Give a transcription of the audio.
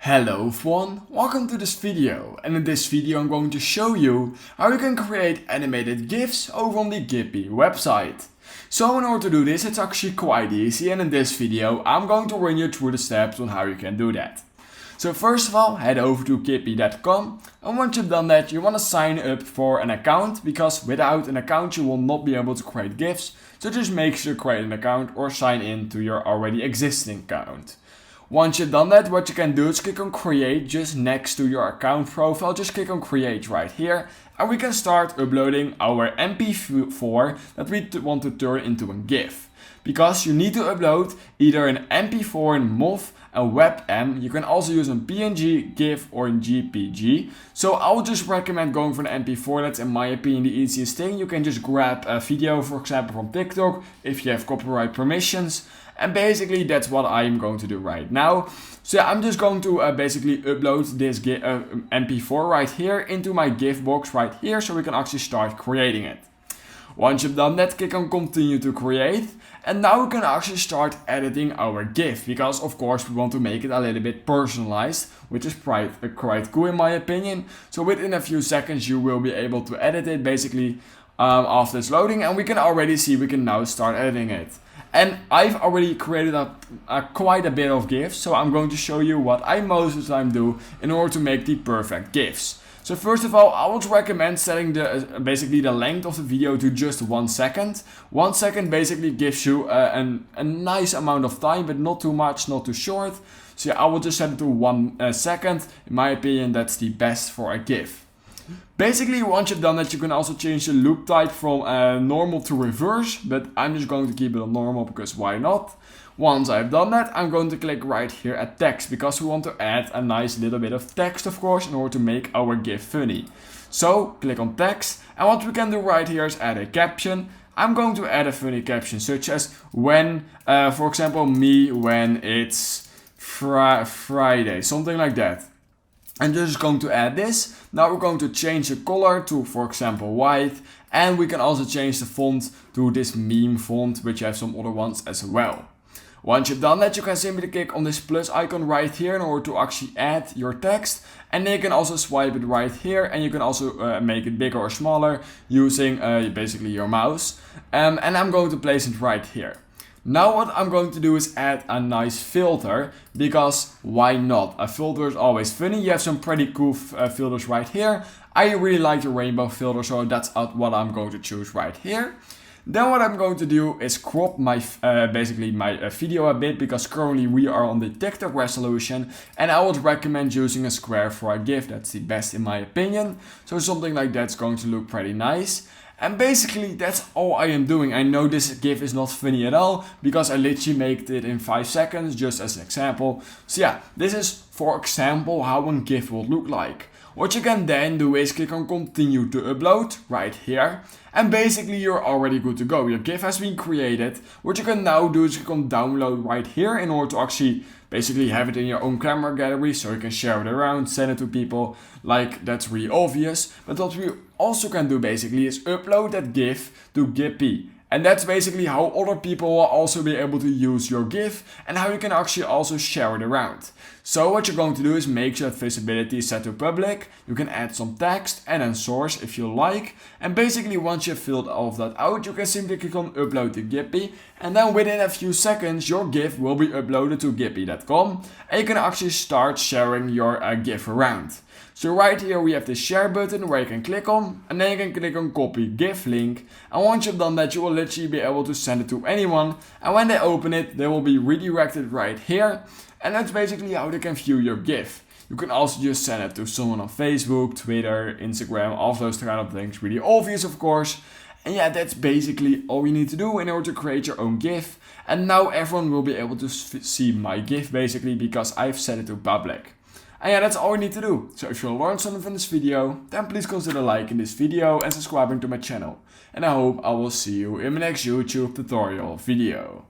Hello everyone, welcome to this video, and in this video I'm going to show you how you can create animated GIFs over on the Giphy website. So in order to do this, it's actually quite easy, and in this video I'm going to run you through the steps on how you can do that. So first of all, head over to giphy.com, and once you've done that, you want to sign up for an account, because without an account you will not be able to create GIFs. So just make sure to create an account or sign in to your already existing account. Once you've done that, what you can do is click on create just next to your account profile. Just click on create right here, and we can start uploading our MP4 that we want to turn into a GIF. Because you need to upload either an MP4 in MOV, a WebM, you can also use a PNG, GIF or a JPG. So I would just recommend going for an MP4, that's in my opinion the easiest thing. You can just grab a video, for example from TikTok, if you have copyright permissions. And basically that's what I'm going to do right now. So yeah, I'm just going to basically upload this MP4 right here into my GIF box right here, so we can actually start creating it. Once you've done that, click on continue to create, and now we can actually start editing our GIF, because of course we want to make it a little bit personalized, which is quite cool in my opinion. So within a few seconds you will be able to edit it basically after it's loading, and we can already see we can now start editing it. And I've already created quite a bit of GIFs, so I'm going to show you what I most of the time do in order to make the perfect GIFs. So first of all, I would recommend setting basically the length of the video to just 1 second. 1 second basically gives you a nice amount of time, but not too much, not too short. So yeah, I will just set it to 1 second. In my opinion, that's the best for a GIF. Basically, once you've done that, you can also change the loop type from normal to reverse, but I'm just going to keep it on normal because why not? Once I've done that, I'm going to click right here at text, because we want to add a nice little bit of text, of course, in order to make our GIF funny. So click on text, and what we can do right here is add a caption. I'm going to add a funny caption, such as when, for example, me when it's Friday, something like that. I'm just going to add this. Now we're going to change the color to, for example, white. And we can also change the font to this meme font, which you have some other ones as well. Once you've done that, you can simply click on this plus icon right here in order to actually add your text. And then you can also swipe it right here, and you can also make it bigger or smaller using basically your mouse. And I'm going to place it right here. Now what I'm going to do is add a nice filter, because why not? A filter is always funny. You have some pretty cool filters right here. I really like the rainbow filter, so that's what I'm going to choose right here. Then what I'm going to do is crop my basically my video a bit, because currently we are on the TikTok resolution, and I would recommend using a square for a GIF. That's the best in my opinion. So something like that's going to look pretty nice. And basically that's all I am doing. I know this GIF is not funny at all, because I literally made it in 5 seconds just as an example. So yeah, this is for example how a GIF will look like. What you can then do is click on continue to upload right here, and basically you're already good to go. Your GIF has been created. What you can now do is click on download right here in order to actually basically have it in your own camera gallery, so you can share it around, send it to people. Like, that's really obvious. But what we also can do basically is upload that GIF to Giphy. And that's basically how other people will also be able to use your GIF, and how you can actually also share it around. So what you're going to do is make sure that visibility is set to public. You can add some text and then source if you like. And basically once you've filled all of that out, you can simply click on upload to Giphy. And then within a few seconds your GIF will be uploaded to giphy.com, and you can actually start sharing your GIF around. So right here we have the share button where you can click on, and then you can click on copy GIF link. And once you've done that, you will literally be able to send it to anyone, and when they open it, they will be redirected right here. And that's basically how they can view your GIF. You can also just send it to someone on Facebook, Twitter, Instagram, all of those kind of things. Really obvious, of course. And yeah, that's basically all you need to do in order to create your own GIF. And now everyone will be able to see my GIF basically, because I've set it to public. And yeah, that's all you need to do. So if you learned something from this video, then please consider liking this video and subscribing to my channel. And I hope I will see you in my next YouTube tutorial video.